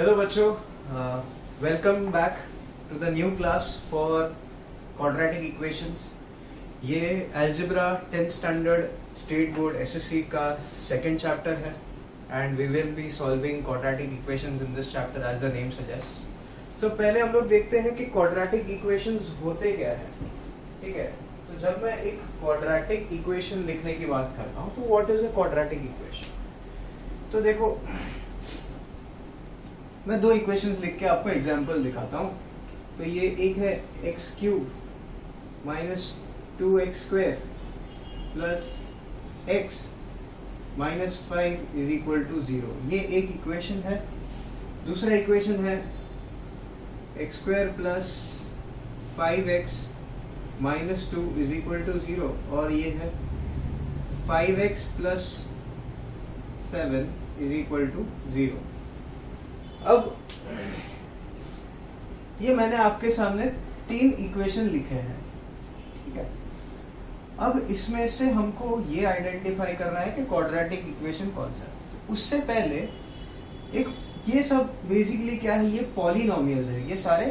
Hello बच्चों, welcome back to the new class for quadratic equations. ये algebra 10th standard state board SSC का second chapter है and we will be solving quadratic equations in this chapter as the name suggest. तो पहले हम लोग देखते हैं कि क्वाड्रेटिक इक्वेशंस होते क्या है। ठीक है, तो जब मैं एक क्वाड्रेटिक इक्वेशन लिखने की बात करता हूँ तो what is a quadratic equation. तो देखो, मैं दो इक्वेशंस लिख के आपको एग्जांपल दिखाता हूं। तो ये एक है x cube minus 2x square plus x minus 5 is equal to 0। ये एक इक्वेशन है। दूसरा इक्वेशन है x square plus 5x minus 2 is equal to 0 और ये है 5x plus 7 is equal to 0। अब ये मैंने आपके सामने तीन इक्वेशन लिखे हैं। ठीक है, अब इसमें से हमको ये आइडेंटिफाई करना है कि क्वाड्रेटिक इक्वेशन कौन सा है। तो उससे पहले एक ये सब बेसिकली क्या है, ये पॉलिनोमियल्स है। ये सारे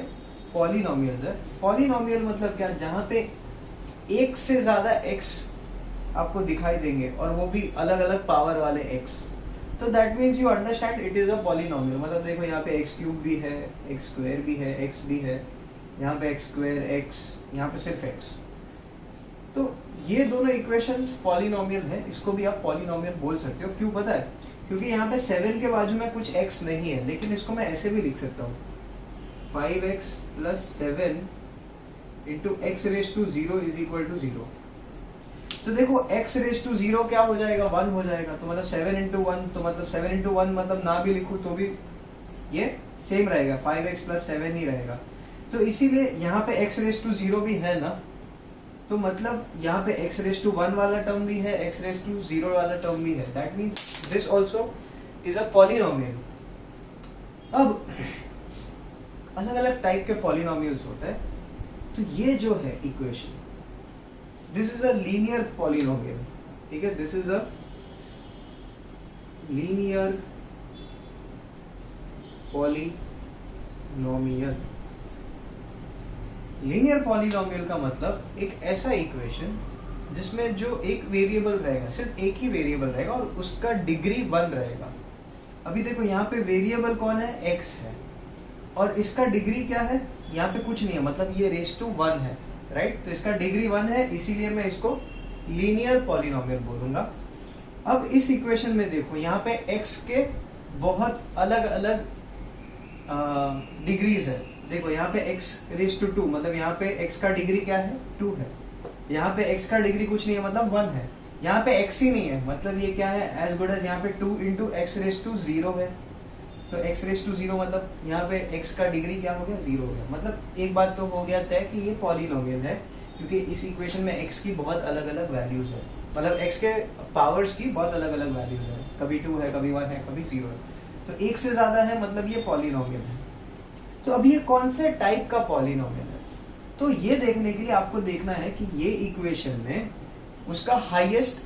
पॉलिनोमियल्स है। पॉलिनोमियल मतलब क्या, जहां पे एक से ज्यादा एक्स आपको दिखाई देंगे और वो भी अलग अलग पावर वाले एक्स। तो that means you understand it is a polynomial. मतलब देखो, यहाँ पे एक्स क्यूब भी है, एक्स स्क्वायर भी है, एक्स भी है, यहाँ पे एक्स स्क्वायर एक्स, यहाँ पे सिर्फ एक्स। तो ये दोनों इक्वेशंस पॉलिनोमियल है। इसको भी आप पॉलिनोमियल बोल सकते हो। क्यों पता है? क्योंकि यहाँ पे 7 के बाजू में कुछ एक्स नहीं है, लेकिन इसको मैं ऐसे भी लिख सकता हूँ 5x plus 7 into x raise to 0 is equal to 0। तो देखो, x रेज टू 0 क्या हो जाएगा, 1 हो जाएगा। तो मतलब 7 इंटू 1, तो मतलब 7 इंटू 1 मतलब ना भी लिखूं तो भी ये सेम रहेगा, 5x प्लस 7 ही रहेगा। तो इसीलिए यहाँ पे x रेज टू 0 भी है ना, तो मतलब यहाँ पे x रेज टू 1 वाला टर्म भी है, x रेज टू 0 वाला टर्म भी है। That means this also is a polynomial. अब अलग अलग टाइप के पॉलिनोमियल्स होते हैं। तो ये जो है equation, this is a linear polynomial. ठीक है, this is a linear polynomial. Linear polynomial का मतलब एक ऐसा इक्वेशन जिसमें जो एक वेरिएबल रहेगा, सिर्फ एक ही वेरिएबल रहेगा और उसका डिग्री 1 रहेगा। अभी देखो, यहाँ पे वेरिएबल कौन है, x है, और इसका डिग्री क्या है, यहाँ पे कुछ नहीं है, मतलब ये रेज टू 1 है, राइट। तो इसका डिग्री 1 है, इसीलिए मैं इसको लीनियर पॉलिनोमियल बोलूंगा। अब इस इक्वेशन में देखो, यहाँ पे x के बहुत अलग अलग डिग्रीज है। देखो, यहाँ पे x रेज टू 2, मतलब यहाँ पे x का डिग्री क्या है, 2 है। यहाँ पे x का डिग्री कुछ नहीं है, मतलब 1 है। यहाँ पे x ही नहीं है, मतलब ये क्या है, एज गुड एज यहाँ पे 2 इंटू एक्स रेज टू 0 है। तो x रेज टू 0 मतलब यहाँ पे x का डिग्री क्या हो गया, 0 हो गया। मतलब एक बात तो हो गया तय कि ये पॉलिनोमियल है, क्योंकि इस इक्वेशन में x की बहुत अलग अलग वैल्यूज है। मतलब x के पावर्स की बहुत अलग अलग वैल्यूज है, कभी 2 है, कभी 1 है, कभी 0 है। तो एक से ज्यादा है, मतलब ये पॉलिनोमियल है। तो अब ये कौन से टाइप का पॉलिनोमियल है, तो ये देखने के लिए आपको देखना है कि ये इक्वेशन में उसका हाईएस्ट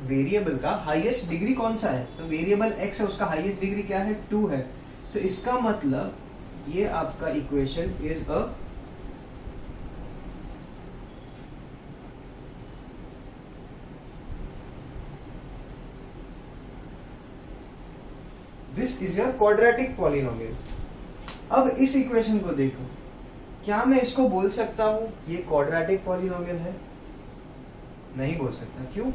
वेरिएबल का हाईएस्ट डिग्री कौन सा है। तो वेरिएबल x है, उसका हाईएस्ट डिग्री क्या है, 2 है। तो इसका मतलब ये आपका equation is a this is your quadratic polynomial. अब इस इक्वेशन को देखो, क्या मैं इसको बोल सकता हूं ये क्वाड्रेटिक पॉलिनोमियल है? नहीं बोल सकता। क्यों?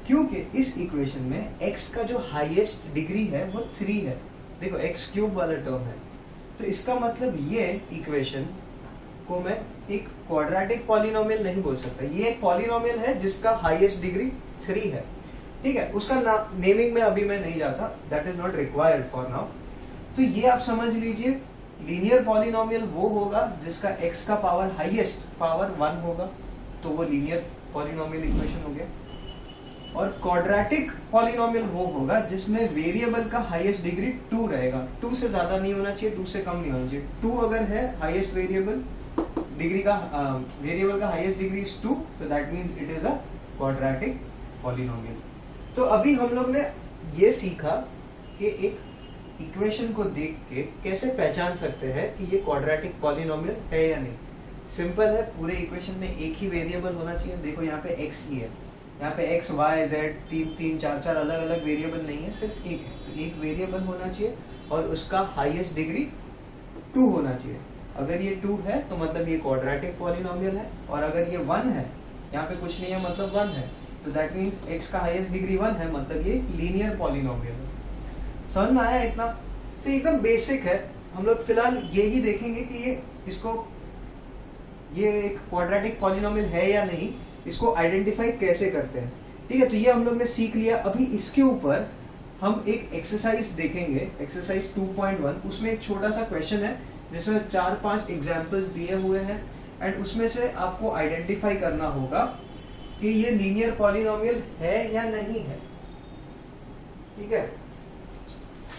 क्योंकि इस इक्वेशन में x का जो हाईएस्ट डिग्री है वो 3 है। देखो, x क्यूब वाला टर्म है, तो इसका मतलब ये इक्वेशन को मैं एक क्वाड्रेटिक पॉलिनोमियल नहीं बोल सकता। ये एक पॉलिनोमियल है जिसका हाईएस्ट डिग्री 3 है। ठीक है, उसका नेमिंग में अभी मैं नहीं जाता, that is not required for now. तो ये आप समझ लीजिए, लीनियर पॉलिनोमियल वो होगा जिसका x का पावर हाईएस्ट पावर 1 होगा, तो वो लीनियर पॉलिनोमियल इक्वेशन हो गया। और क्वाड्रेटिक पॉलिनोमियल वो होगा जिसमें वेरिएबल का हाईएस्ट डिग्री 2 रहेगा। 2 से ज्यादा नहीं होना चाहिए, 2 से कम नहीं होना चाहिए। 2 अगर है हाईएस्ट वेरिएबल डिग्री का, वेरिएबल का हाईएस्ट डिग्री इज 2, तो that means it is a quadratic polynomial. तो अभी हम लोग ने ये सीखा कि एक इक्वेशन को देख के कैसे पहचान सकते हैं कि ये क्वाड्रेटिक पॉलिनोमियल है या नहीं? सिंपल है, पूरे इक्वेशन में एक ही वेरिएबल होना चाहिए। देखो यहाँ पे x ही है, यहाँ पे x, y, z तीन चार अलग अलग वेरिएबल नहीं है, सिर्फ एक है। तो एक वेरिएबल होना चाहिए और उसका हाईएस्ट डिग्री 2 होना चाहिए। अगर ये 2 है तो मतलब ये क्वाड्रेटिक पॉलिनोमियल है, और अगर ये 1 है, यहाँ पे कुछ नहीं है मतलब 1 है, तो दैट मीन्स x का हाईएस्ट डिग्री 1 है, मतलब ये लीनियर पॉलिनोमियल है। समझ में आया इतना? तो एकदम बेसिक है। हम लोग फिलहाल यही देखेंगे कि ये एक क्वाड्रेटिक पॉलिनोमियल है या नहीं, इसको आइडेंटिफाई कैसे करते हैं। ठीक है, तो ये हम लोग ने सीख लिया। अभी इसके ऊपर हम एक एक्सरसाइज देखेंगे, एक्सरसाइज 2.1। उसमें एक छोटा सा क्वेश्चन है जिसमें 4-5 एग्जांपल्स दिए हुए हैं, एंड उसमें से आपको आइडेंटिफाई करना होगा कि ये लीनियर पॉलिनोमियल है या नहीं है। ठीक है,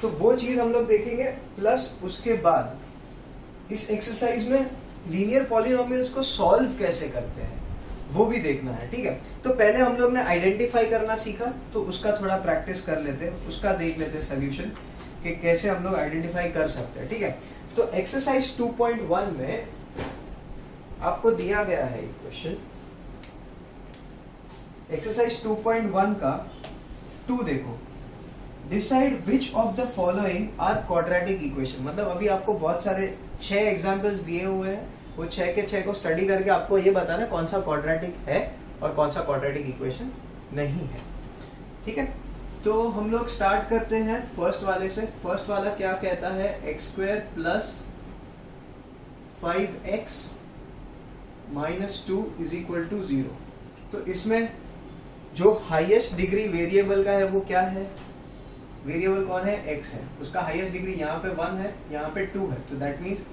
तो वो चीज हम लोग देखेंगे, प्लस उसके बाद इस एक्सरसाइज में लीनियर पॉलिनोमियल्स को सॉल्व कैसे करते हैं वो भी देखना है। ठीक है, तो पहले हम लोग ने आइडेंटिफाई करना सीखा, तो उसका थोड़ा प्रैक्टिस कर लेते हैं, उसका देख लेते हैं सोल्यूशन कि कैसे हम लोग आइडेंटिफाई कर सकते हैं। ठीक है, तो एक्सरसाइज 2.1 में आपको दिया गया है क्वेश्चन। एक्सरसाइज 2.1 का 2 देखो, decide which of the following are quadratic equation. मतलब अभी आपको बहुत सारे 6 एग्जांपल्स दिए हुए हैं, वो 6 के 6 को स्टडी करके आपको ये बताना कौन सा क्वाड्रेटिक है और कौन सा क्वाड्रेटिक इक्वेशन नहीं है। ठीक है, तो हम लोग स्टार्ट करते हैं फर्स्ट वाले से। फर्स्ट वाला क्या कहता है? x² plus 5x minus 2 is equal to 0। तो इसमें जो हाईएस्ट डिग्री वेरिएबल का है वो क्या है? वेरिएबल कौन है? x है। उसका हाईएस्ट डिग्री यहाँ पे 1 है, यहाँ पे 2 है, तो दैट मीन्स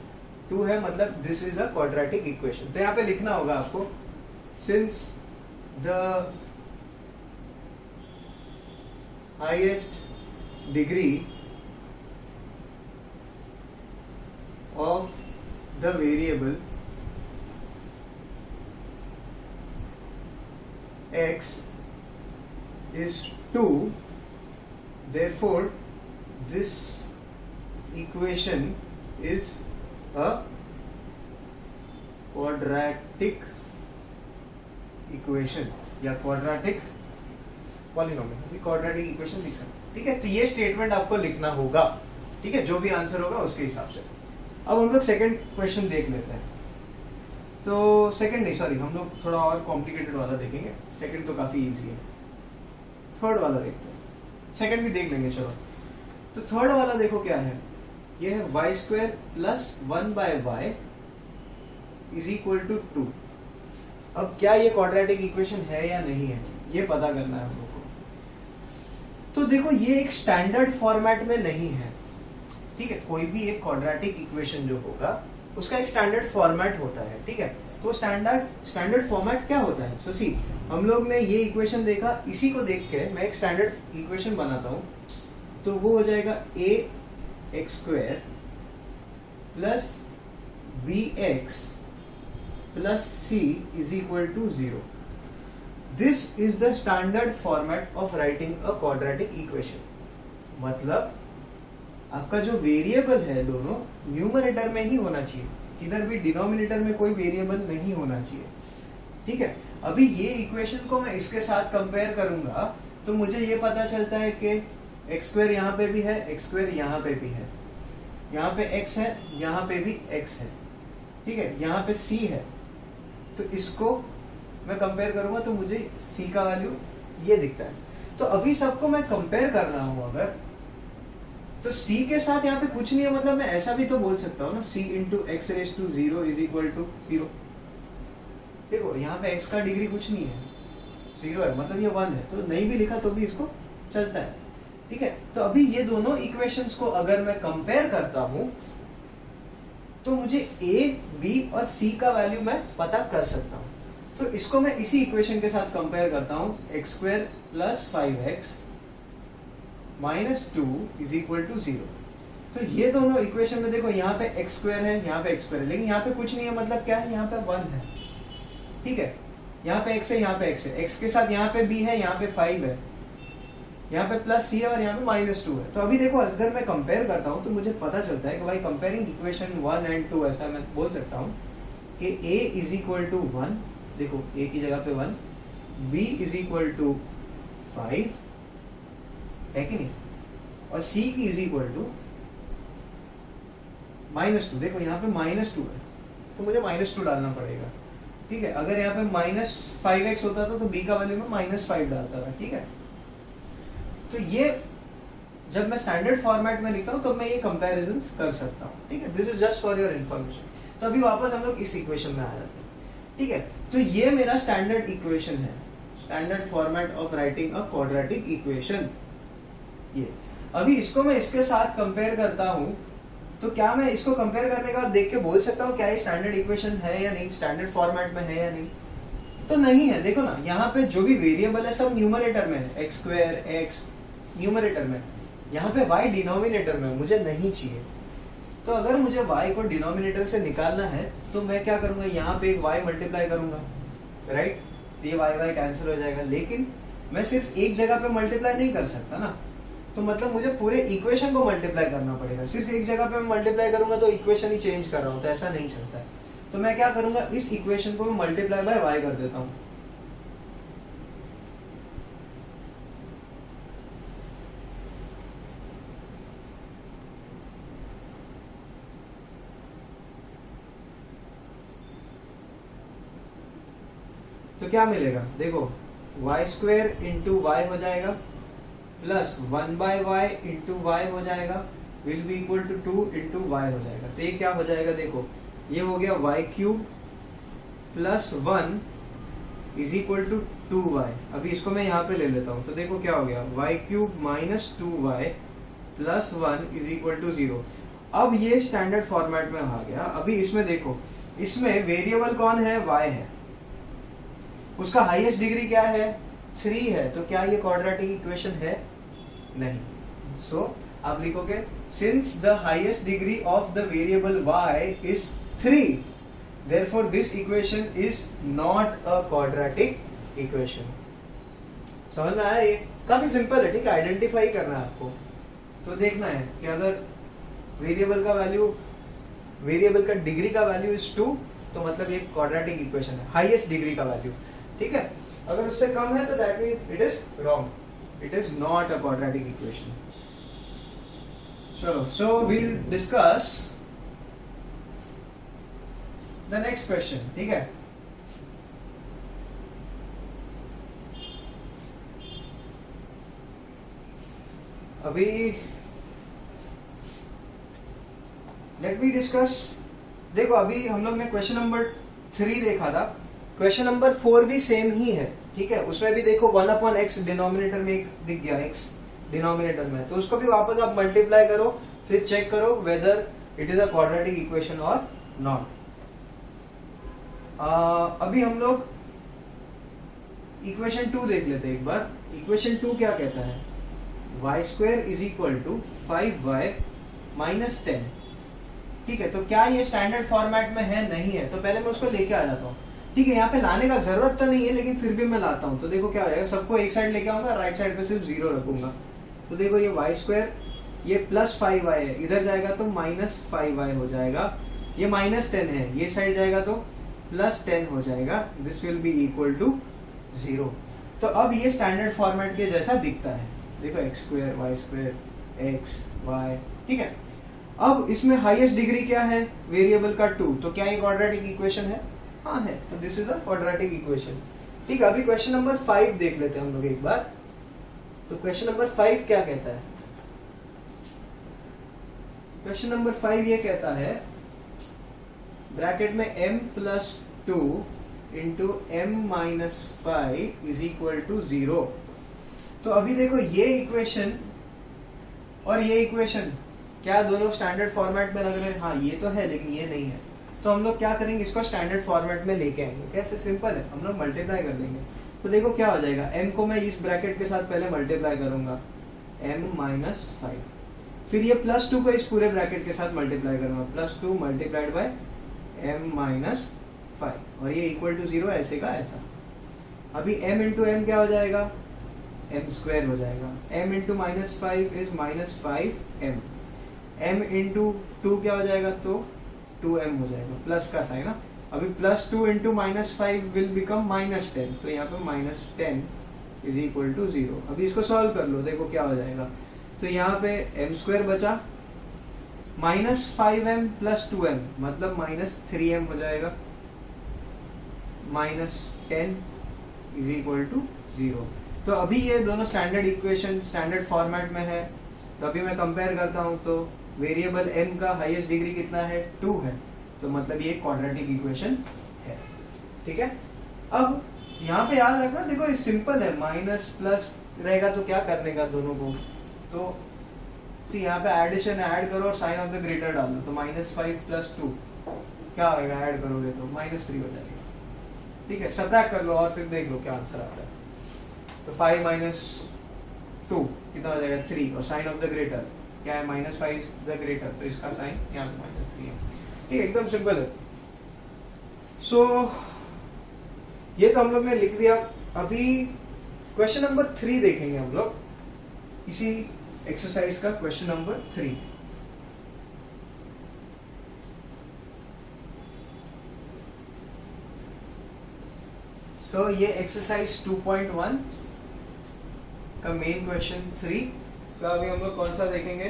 2 है, मतलब this is a quadratic equation. तो यहाँ पे लिखना होगा आपको, since the highest degree of the variable x is 2, therefore this equation is a quadratic equation या quadratic polynomial। क्वाड्रेटिक इक्वेशन लिख सकते। ठीक है, तो ये स्टेटमेंट आपको लिखना होगा। ठीक है, जो भी आंसर होगा उसके हिसाब से। अब हम लोग सेकंड क्वेश्चन देख लेते हैं। तो सेकंड नहीं, सॉरी, हम लोग थोड़ा और कॉम्प्लिकेटेड वाला देखेंगे। सेकंड तो काफी इजी है, थर्ड वाला देखते हैं। सेकंड भी देख लेंगे, चलो। तो थर्ड वाला देखो क्या है, ये है y² plus 1/y is equal to 2। अब क्या ये क्वाड्रेटिक इक्वेशन है या नहीं है, ये पता करना है हम लोग को। तो देखो, ये एक स्टैंडर्ड फॉर्मेट में नहीं है। ठीक है, कोई भी एक क्वाड्रेटिक इक्वेशन जो होगा उसका एक स्टैंडर्ड फॉर्मेट होता है। ठीक है, तो स्टैंडर्ड फॉर्मेट क्या होता है? सो सी, हम लोग ने ये इक्वेशन देखा, इसी को देख के मैं एक स्टैंडर्ड इक्वेशन बनाता हूं, तो वो हो जाएगा ax² plus bx plus c is equal to 0। This is the standard format of writing a quadratic equation. मतलब आपका जो वेरिएबल है दोनों न्यूमरेटर में ही होना चाहिए, किधर भी डिनोमिनेटर में कोई वेरिएबल नहीं होना चाहिए। ठीक है, अभी ये इक्वेशन को मैं इसके साथ कंपेयर करूंगा तो मुझे ये पता चलता है कि x² यहाँ पे भी है, x² यहाँ पे भी है, यहाँ पे x है, यहाँ पे भी x है। ठीक है, यहाँ पे c है, तो इसको मैं कंपेयर करूंगा तो मुझे c का वैल्यू ये दिखता है। तो अभी सबको मैं कंपेयर कर रहा हूं अगर, तो c के साथ यहाँ पे कुछ नहीं है, मतलब मैं ऐसा भी तो बोल सकता हूँ ना, c into x raise to 0 is equal to 0। देखो यहाँ पे x का डिग्री कुछ नहीं है, 0 है, मतलब ये 1 है, तो नहीं भी लिखा तो भी इसको चलता है। ठीक है, तो अभी ये दोनों इक्वेशंस को अगर मैं कंपेयर करता हूं तो मुझे a, b और c का वैल्यू मैं पता कर सकता हूं। तो इसको मैं इसी इक्वेशन के साथ कंपेयर करता हूं, x² plus 5x minus 2 is equal to 0। तो ये दोनों इक्वेशन में देखो, यहाँ पे x² है, यहाँ पे x² है, लेकिन यहाँ पे कुछ नहीं है, मतलब क्या है, यहाँ पे 1 है। ठीक है, यहाँ पे x है, यहाँ पे x है, x के साथ यहाँ पे b है, यहाँ पे 5 है, यहाँ पे प्लस सी है और यहाँ पे -2 है। तो अभी देखो अगर मैं कंपेयर करता हूँ तो मुझे पता चलता है कि भाई कंपेयरिंग इक्वेशन 1 एंड 2 ऐसा मैं बोल सकता हूँ कि a इज इक्वल टू 1, देखो a की जगह पे 1, b इज इक्वल टू 5 है कि नहीं, और c की इज इक्वल टू -2। देखो यहाँ पे -2 है तो मुझे -2 डालना पड़ेगा, ठीक है। अगर यहाँ पे -5x होता था तो b का वैल्यू में -5 डालता था, ठीक है। तो ये जब मैं स्टैंडर्ड फॉर्मेट में लिखता हूँ तो मैं ये कंपैरिजन कर सकता हूँ, ठीक है। This is just for your information. तो अभी वापस हम लोग इस इक्वेशन में आ जाते हैं, ठीक है। तो ये मेरा स्टैंडर्ड इक्वेशन है, standard format of writing a quadratic equation. ये अभी इसको मैं इसके साथ कंपेयर करता हूँ, तो क्या मैं इसको कंपेयर करने का देख के बोल सकता हूँ क्या ये स्टैंडर्ड इक्वेशन है या नहीं, स्टैंडर्ड फॉर्मेट में है या नहीं? तो नहीं है। देखो ना, यहाँ पे जो भी वेरिएबल है सब न्यूमरेटर में है, एक्स स्क्वायर एक्स न्यूमरेटर में, यहाँ पे y डिनोमिनेटर में, मुझे नहीं चाहिए। तो अगर मुझे y को डिनोमिनेटर से निकालना है तो मैं क्या करूंगा, यहाँ पे एक y मल्टीप्लाई करूंगा, राइट। तो ये y कैंसिल हो जाएगा, लेकिन मैं सिर्फ एक जगह पे मल्टीप्लाई नहीं कर सकता ना, तो मतलब मुझे पूरे इक्वेशन को मल्टीप्लाई करना पड़ेगा। सिर्फ एक जगह पे मैं मल्टीप्लाई करूंगा तो इक्वेशन ही चेंज कर रहा हूँ, तो ऐसा नहीं चलता है। तो मैं क्या करूंगा, इस इक्वेशन को मैं मल्टीप्लाई बाय y कर देता हूँ। तो क्या मिलेगा, देखो y स्क्वेयर इंटू वाई हो जाएगा प्लस 1/y इंटू वाई हो जाएगा, will be equal to 2 into y हो जाएगा। तो ये क्या हो जाएगा, देखो ये हो गया y cube plus 1 is equal to 2y। अभी इसको मैं यहाँ पे ले लेता हूँ, तो देखो क्या हो गया, y cube minus 2y plus 1 is equal to 0। अब ये स्टैंडर्ड फॉर्मेट में आ गया। अभी इसमें देखो, इसमें वेरिएबल कौन है, y है, उसका हाईएस्ट डिग्री क्या है, 3 है। तो क्या ये क्वाड्रेटिक इक्वेशन है, नहीं। सो आप लिखोगे since the highest degree of the variable y is 3, therefore this equation is not a quadratic equation। समझ में आया? ये काफी सिंपल है, ठीक है। आइडेंटिफाई करना है आपको, तो देखना है कि अगर वेरिएबल का डिग्री का वैल्यू इज 2 तो मतलब ये क्वाड्रेटिक इक्वेशन है, हाईएस्ट डिग्री का वैल्यू, ठीक है। अगर उससे कम है तो that means it is wrong, it is not a quadratic equation. चलो, so we'll discuss the next question, ठीक है। अभी लेट मी डिस्कस, देखो अभी हम लोग ने क्वेश्चन नंबर 3 देखा था, क्वेश्चन नंबर 4 भी सेम ही है, ठीक है। उसमें भी देखो 1/x डिनोमिनेटर में एक दिख गया, x डिनोमिनेटर में, तो उसको भी वापस आप मल्टीप्लाई करो, फिर चेक करो whether it is a quadratic equation और नॉट। अभी हम लोग इक्वेशन 2 देख लेते हैं एक बार। इक्वेशन 2 क्या कहता है, y square is equal to 5y minus 10, ठीक है। तो क्या ये स्टैंडर्ड फॉर्मेट में है, नहीं है, तो पहले मैं उसको लेके आ जाता हूँ, ठीक है। यहाँ पे लाने का जरूरत तो नहीं है, लेकिन फिर भी मैं लाता हूँ। तो देखो क्या हो जाएगा, सबको एक साइड लेके आऊंगा, राइट साइड पे सिर्फ 0 रखूंगा। तो देखो ये y स्क्वायर, ये प्लस 5y है, इधर जाएगा तो माइनस 5y हो जाएगा, ये माइनस 10 है, ये साइड जाएगा तो प्लस 10 हो जाएगा, this will be equal to 0। तो अब ये स्टैंडर्ड फॉर्मेट के जैसा दिखता है, देखो x square y square x y, ठीक है। अब इसमें हाईएस्ट डिग्री क्या है, वेरिएबल का 2, तो क्या ये क्वाड्रेटिक इक्वेशन है, हाँ है, तो this is a quadratic equation, ठीक है। अभी क्वेश्चन नंबर 5 देख लेते हैं हम लोग एक बार। तो क्वेश्चन नंबर 5 क्या कहता है, क्वेश्चन नंबर 5 ये कहता है ब्रैकेट में m plus 2 into m minus 5 is equal to 0। तो अभी देखो ये इक्वेशन और ये इक्वेशन क्या दोनों स्टैंडर्ड फॉर्मेट में लग रहे हैं, हाँ ये तो है, लेकिन ये नहीं है। तो हम लोग क्या करेंगे, इसको स्टैंडर्ड फॉर्मेट में लेके आएंगे। कैसे, सिंपल है, हम लोग मल्टीप्लाई कर लेंगे। तो देखो क्या हो जाएगा, m को मैं इस ब्रैकेट के साथ पहले मल्टीप्लाई करूंगा, m माइनस 5, फिर ये प्लस 2 को इस पूरे ब्रैकेट के साथ मल्टीप्लाई करूंगा, plus 2 multiplied by m minus 5, और ये इक्वल टू 0 ऐसे का ऐसा। अभी m इंटू m क्या हो जाएगा, एम स्क्वायर हो जाएगा। m into minus 5 is minus 5m, m into 2 क्या हो जाएगा, तो 2m हो जाएगा, प्लस का साइन ना। अभी plus 2 into minus 5 will become minus 10, तो यहाँ पे माइनस 10 इज इक्वल टू 0। अभी इसको सॉल्व कर लो, देखो क्या हो जाएगा। तो यहाँ पे m स्क्वायर बचा, माइनस 5m प्लस 2m मतलब माइनस 3m हो जाएगा, माइनस 10 इज इक्वल टू 0। तो अभी ये दोनों स्टैंडर्ड इक्वेशन स्टैंडर्ड फॉर्मेट में है। तो अभी मैं कंपेयर करता हूं, तो वेरिएबल m का हाईएस्ट डिग्री कितना है, 2 है, तो मतलब ये क्वाड्रेटिक इक्वेशन है। ठीक है, अब यहाँ पे याद रखना, देखो ये सिंपल है, माइनस प्लस रहेगा तो क्या करने का दोनों को, तो सी यहाँ पे एडिशन ऐड करो और साइन ऑफ द ग्रेटर डाल दो, तो माइनस 5 प्लस 2 क्या होगा, ऐड करोगे तो माइनस 3 हो जाएगा। ठीक है, सबट्रैक्ट कर लो और फिर देख लो क्या आंसर आता है। तो 5 माइनस 2 कितना हो जाएगा, 3, और साइन ऑफ द ग्रेटर क्या है, माइनस 5 द ग्रेटर, तो इसका साइन यहाँ पे माइनस 3 है। ठीक है, एकदम सिंपल है। सो ये तो हम लोग ने लिख दिया। अभी क्वेश्चन नंबर 3 देखेंगे हम लोग, इसी एक्सरसाइज का क्वेश्चन नंबर 3। सो ये एक्सरसाइज 2.1 का मेन क्वेश्चन 3 का अभी हम लोग कौन सा देखेंगे,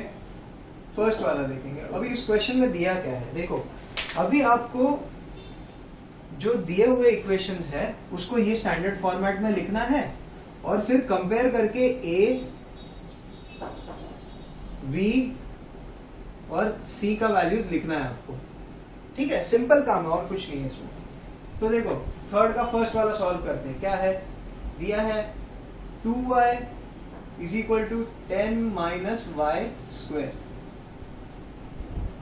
फर्स्ट वाला देखेंगे। अभी इस क्वेश्चन में दिया क्या है, देखो अभी आपको जो दिए हुए इक्वेशंस है उसको ये स्टैंडर्ड फॉर्मेट में लिखना है और फिर कंपेयर करके ए, बी और सी का वैल्यूज लिखना है आपको। ठीक है, सिंपल काम है और कुछ नहीं है इसमें। तो देखो थर्ड का फर्स्ट वाला सॉल्व करते हैं। क्या है, दिया है 2y is equal to 10 minus y square.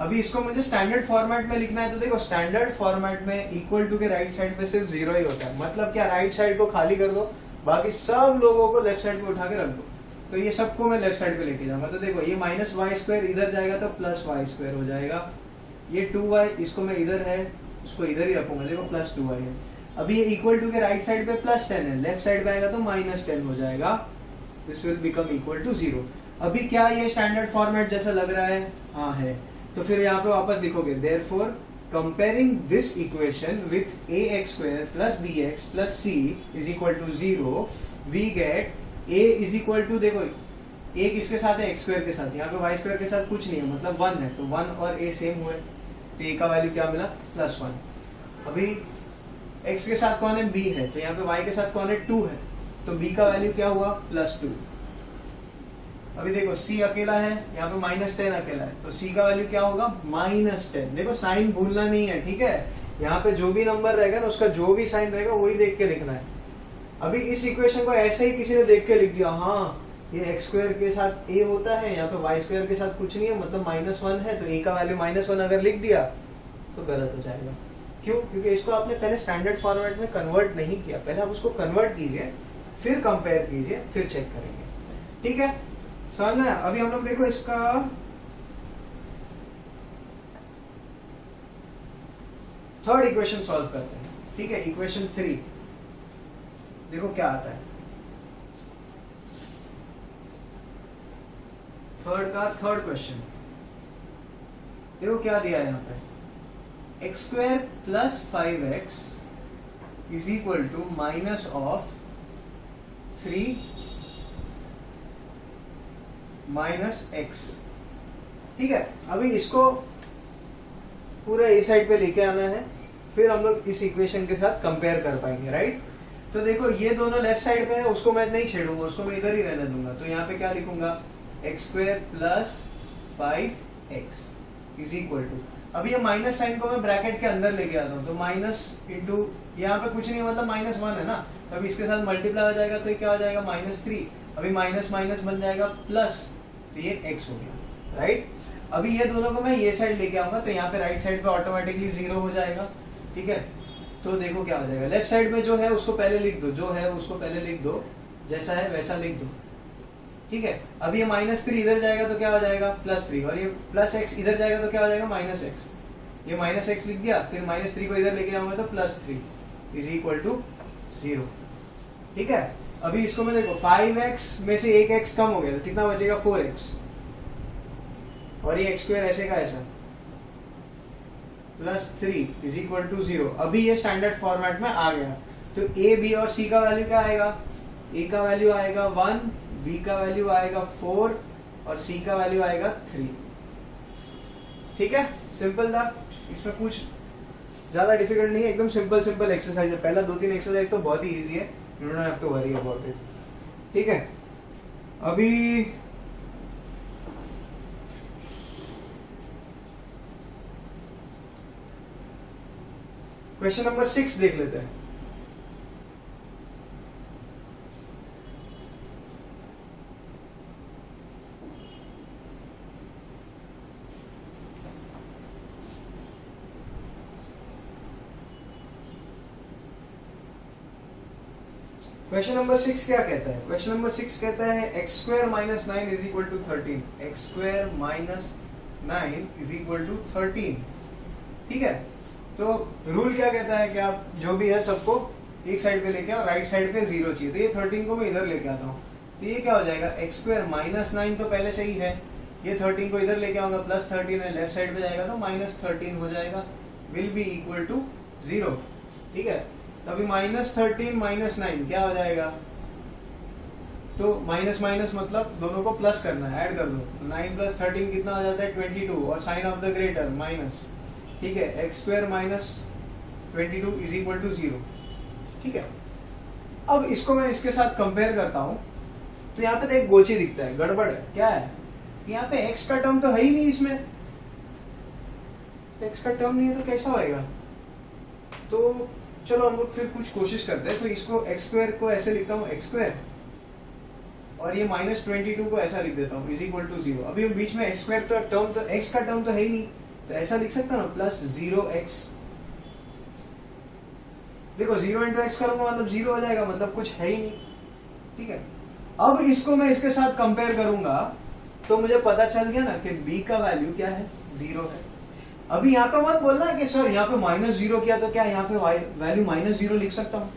अभी इसको मुझे स्टैंडर्ड फॉर्मेट में लिखना है, तो देखो स्टैंडर्ड फॉर्मेट में इक्वल टू के राइट साइड पे सिर्फ 0 ही होता है। मतलब क्या, राइट साइड को खाली कर दो, बाकी सब लोगों को लेफ्ट साइड पे उठा के रख दो। तो ये सबको मैं लेफ्ट साइड पे लेके जाऊंगा। तो देखो ये माइनस वाई स्क्वायर इधर जाएगा तो प्लस वाई स्क्वायर हो जाएगा। ये 2y इसको मैं इधर है उसको इधर ही रखूंगा, देखो प्लस 2y है। अभी ये इक्वल टू के राइट साइड पे प्लस 10 है, लेफ्ट साइड पे आएगा तो माइनस 10 हो जाएगा। This will become equal to 0। अभी क्या ये स्टैंडर्ड फॉर्मेट जैसा लग रहा है, हाँ है। तो फिर यहाँ पे वापस लिखोगे therefore comparing this equation with ax square plus bx plus c is equal to 0 we get a is equal to, देखो a किसके साथ है, x स्क्वायर के साथ, यहाँ पे y स्क्वायर के साथ कुछ नहीं है मतलब 1 है, तो 1 और a सेम हुए, तो a का वैल्यू क्या मिला, प्लस 1। अभी x के साथ कौन है, b है, तो यहाँ पे y के साथ कौन है, 2 है, तो b का वैल्यू क्या हुआ, प्लस 2। अभी देखो c अकेला है, यहाँ पे माइनस 10 अकेला है, तो c का वैल्यू क्या होगा, माइनस 10। देखो साइन भूलना नहीं है, ठीक है। यहाँ पे जो भी नंबर रहेगा ना उसका जो भी साइन रहेगा वही देख के लिखना है। अभी इस इक्वेशन को ऐसे ही किसी ने देख के लिख दिया, हाँ ये एक्स स्क्वायर के साथ a होता है, यहाँ पे वाई स्क्वायर के साथ कुछ नहीं है मतलब माइनस 1 है, तो a का वैल्यू माइनस 1 अगर लिख दिया तो गलत हो जाएगा। क्यों, क्योंकि इसको आपने पहले स्टैंडर्ड फॉर्मेट में कन्वर्ट नहीं किया, पहले आप उसको कन्वर्ट कीजिए फिर कंपेयर कीजिए फिर चेक करेंगे। ठीक है, समझ में। अभी हम लोग देखो इसका थर्ड इक्वेशन सॉल्व करते हैं। ठीक है, इक्वेशन 3 देखो क्या आता है। थर्ड का थर्ड क्वेश्चन देखो क्या दिया है यहाँ पे, x square plus 5x is equal to minus of 3 minus x। ठीक है, अभी इसको पूरा इस साइड पे लेके आना है, फिर हम लोग इस इक्वेशन के साथ कंपेयर कर पाएंगे, राइट। तो देखो ये दोनों लेफ्ट साइड पे है, उसको मैं नहीं छेड़ूंगा, उसको मैं इधर ही रहने दूंगा। तो यहाँ पे क्या लिखूंगा, x square plus 5x is equal to, अभी ये माइनस साइन को मैं ब्रैकेट के अंदर लेके आता हूँ, तो माइनस इंटू यहाँ पे कुछ नहीं मतलब माइनस 1 है ना, तो अभी इसके साथ मल्टीप्लाई हो जाएगा तो ये क्या हो जाएगा, माइनस 3। अभी माइनस माइनस बन जाएगा प्लस, तो ये x हो गया, राइट। अभी ये दोनों को मैं ये साइड लेके आऊंगा, तो यहाँ पे राइट साइड पे ऑटोमेटिकली 0 हो जाएगा। ठीक है, तो देखो क्या हो जाएगा, लेफ्ट साइड में जो है उसको पहले लिख दो, जो है उसको पहले लिख दो, जैसा है वैसा लिख दो। ठीक है, अभी ये माइनस 3 इधर जाएगा तो क्या हो जाएगा, प्लस 3, और ये प्लस x इधर जाएगा तो क्या हो जाएगा, माइनस x। ये माइनस x लिख दिया, फिर माइनस 3 को इधर लेके आऊंगा तो प्लस 3 इज इक्वल टू 0। ठीक है, अभी इसको मैं देखो 5x में से एक x कम हो गया तो कितना बचेगा 4x, और ये x² ऐसे का ऐसा +3 इज इक्वल टू 0। अभी ये स्टैंडर्ड फॉर्मेट में आ गया। तो a b और c का वैल्यू क्या आएगा, a का वैल्यू आएगा 1, b का वैल्यू आएगा 4 और c का वैल्यू आएगा 3। ठीक है, सिंपल था, इसमें कुछ ज्यादा डिफिकल्ट नहीं है, एकदम सिंपल एक्सरसाइज है। पहला 2-3 एक्सरसाइज तो बहुत ही इजी है, you don't have to worry about it. ठीक है, अभी क्वेश्चन नंबर 6 देख लेते हैं। क्वेश्चन नंबर 6 क्या कहता है? क्वेश्चन नंबर 6 कहता है x² - 9 is equal to 13। x² - 9 is equal to 13। ठीक है, तो रूल क्या कहता है कि आप जो भी है सबको एक साइड पे लेके आओ, राइट साइड पे 0 चाहिए। तो ये 13 को मैं इधर लेके आता हूँ, तो ये क्या हो जाएगा, x² - 9 तो पहले से ही है, ये 13 को इधर लेके आऊंगा, +13 है, लेफ्ट साइड पे जाएगा तो -13 हो जाएगा, विल बी इक्वल टू 0। ठीक है, तो अभी -13 - 9 क्या हो जाएगा, तो माइनस माइनस मतलब दोनों को प्लस करना है, ऐड कर दो। तो 9 + 13 कितना हो जाता है 22, और sign of the greater minus. ठीक है, x² - 22 इज इक्वल टू 0। ठीक है, अब इसको मैं इसके साथ कंपेयर करता हूं, तो यहाँ पे तो एक गोची दिखता है, गड़बड़ है। क्या है, यहाँ पे x का टर्म तो है ही नहीं, इसमें x का टर्म नहीं है तो कैसा होएगा। तो चलो हम लोग फिर कुछ कोशिश करते हैं। तो इसको x² को ऐसे लिखता हूँ x², और ये -22 को ऐसा लिख देता हूँ इज इक्वल टू 0। अभी बीच में x² तो टर्म, तो x का टर्म तो है ही नहीं, तो ऐसा लिख सकता ना +0x। देखो 0 × x करूंगा मतलब 0 हो जाएगा, मतलब कुछ है ही नहीं। ठीक है, अब इसको मैं इसके साथ कंपेयर करूंगा तो मुझे पता चल गया ना कि b का वैल्यू क्या है, 0 है। अभी यहाँ पे मत बोलना कि सर यहाँ पे -0 किया तो क्या यहाँ पे वैल्यू -0 लिख सकता हूँ,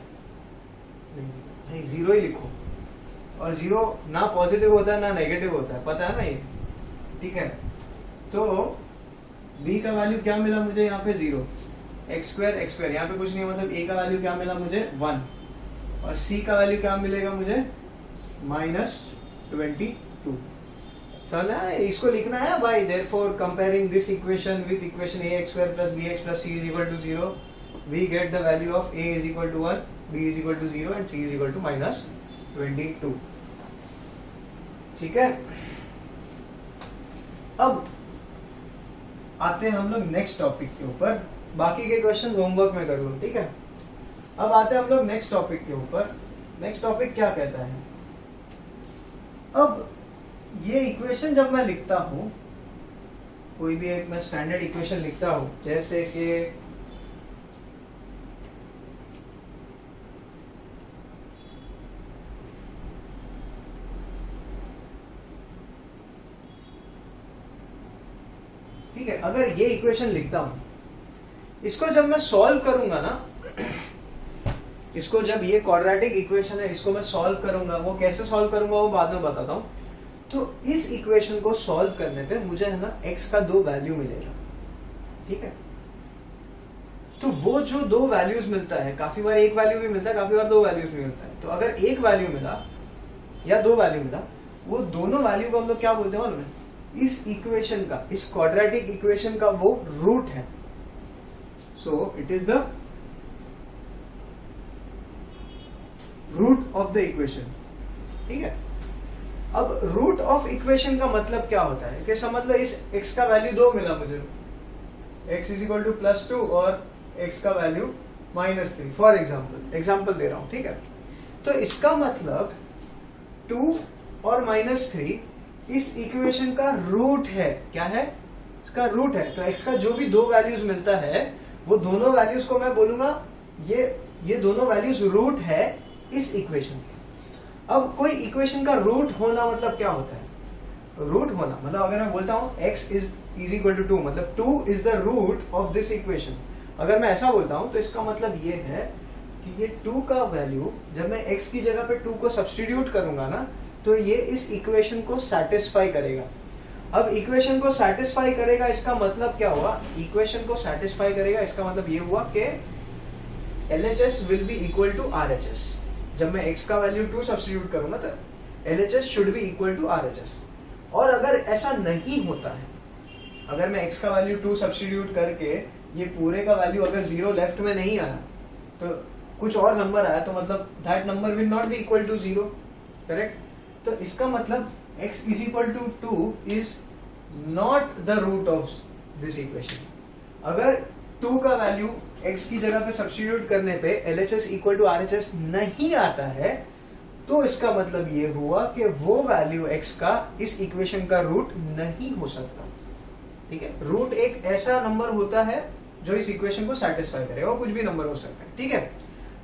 नहीं 0 ही लिखो। और 0 ना पॉजिटिव होता है ना नेगेटिव होता है, पता है ना ये। ठीक है, तो b का वैल्यू क्या मिला मुझे यहाँ पे 0, x² यहाँ पे कुछ नहीं, मतलब a का वैल्यू क्या मिला मुझे 1, और c का वैल्यू क्या मिलेगा मुझे -22। समझ आया, इसको लिखना है भाई। therefore comparing this equation with equation ax² + bx + c is equal to 0, we get the value of a is equal to 1, b is equal to 0 and c is equal to -22। ठीक है, अब आते हैं हम लोग नेक्स्ट टॉपिक के ऊपर। बाकी के क्वेश्चन होमवर्क में करो। ठीक है, अब आते हैं हम लोग नेक्स्ट टॉपिक के ऊपर। नेक्स्ट टॉपिक क्या कहता है, अब ये इक्वेशन जब मैं लिखता हूं, कोई भी एक मैं स्टैंडर्ड इक्वेशन लिखता हूं, जैसे कि ठीक है, अगर ये इक्वेशन लिखता हूं, इसको जब मैं सॉल्व करूंगा ना, इसको जब ये क्वाड्रेटिक इक्वेशन है इसको मैं सॉल्व करूंगा, वो कैसे सॉल्व करूंगा वो बाद में बताता हूं। तो इस इक्वेशन को सॉल्व करने पे मुझे है ना x का 2 वैल्यू मिलेगा। ठीक है, तो वो जो 2 वैल्यूज मिलता है, काफी बार एक वैल्यू भी मिलता है, काफी बार 2 वैल्यूज भी मिलता है। तो अगर एक वैल्यू मिला या 2 वैल्यू मिला, वो दोनों वैल्यू को हम लोग क्या बोलते हैं मालूम है, इस इक्वेशन का, इस क्वाड्रेटिक इक्वेशन का वो रूट है। So it is the root of the equation. ठीक है, अब रूट ऑफ इक्वेशन का मतलब क्या होता है, कैसा मतलब इस x का वैल्यू 2 मिला मुझे, x इज इक्वल टू +2 और x का वैल्यू -3 फॉर एग्जाम्पल दे रहा हूं। ठीक है, तो इसका मतलब 2 और -3 इस इक्वेशन का रूट है। क्या है, इसका रूट है। तो x का जो भी 2 वैल्यूज मिलता है, वो दोनों वैल्यूज को मैं बोलूंगा ये दोनों वैल्यूज रूट है इस इक्वेशन के। अब कोई इक्वेशन का रूट होना मतलब क्या होता है, रूट होना मतलब अगर मैं बोलता हूं x इज इक्वल टू 2, मतलब 2 is the root of this equation. अगर मैं ऐसा बोलता हूं तो इसका मतलब ये है कि ये 2 का वैल्यू जब मैं x की जगह पे 2 को सब्स्टिट्यूट करूंगा ना, तो ये इस इक्वेशन को सेटिस्फाई करेगा। अब इक्वेशन को सेटिस्फाई करेगा इसका मतलब क्या हुआ? इक्वेशन को सेटिस्फाई करेगा इसका मतलब ये हुआ कि LHS will be equal to RHS। जब मैं x का वैल्यू 2 सब्स्टिट्यूट करूंगा तो LHS should be equal to RHS। और अगर ऐसा नहीं होता है, अगर मैं x का वैल्यू 2 सब्स्टिट्यूट करके ये पूरे का वैल्यू अगर 0 लेफ्ट में नहीं आया, तो कुछ और नंबर आया, तो मतलब that number will not be equal to 0, correct? तो इसका मतलब x is equal to 2 is not the root of this equation. अगर 2 का वैल्यू x की जगह पे सब्स्टिट्यूट करने पे LHS इक्वल टू RHS नहीं आता है, तो इसका मतलब ये हुआ कि वो वैल्यू x का इस इक्वेशन का रूट नहीं हो सकता। ठीक है, रूट एक ऐसा नंबर होता है जो इस इक्वेशन को सेटिस्फाई करेगा, वो कुछ भी नंबर हो सकता है। ठीक है,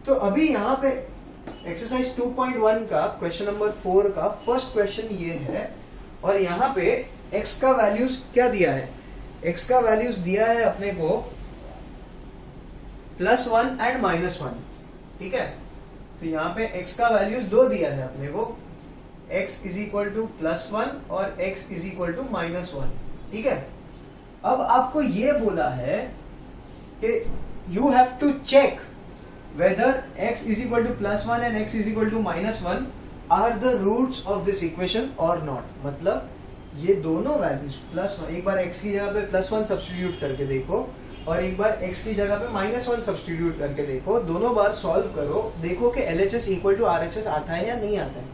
तो अभी यहाँ पे एक्सरसाइज 2.1 का क्वेश्चन नंबर 4 का फर्स्ट क्वेश्चन ये है, और यहाँ पे x का वैल्यूज क्या दिया है? x का वैल्यूज दिया है अपने को +1 एंड -1। ठीक है, तो यहाँ पे x का वैल्यूज 2 दिया है अपने को, x इज इक्वल टू +1 और x इज इक्वल टू -1। ठीक है, अब आपको ये बोला है कि you have to check whether x is equal to +1 and x is equal to -1 are the roots of this equation और नॉट। मतलब ये दोनों वैल्यूज +1, एक बार x की जगह पे +1 सब्स्टिट्यूट करके देखो और एक बार x की जगह पे -1 सब्स्टिट्यूट करके देखो, दोनों बार सॉल्व करो, देखो कि LHS इक्वल टू RHS आता है या नहीं आता है।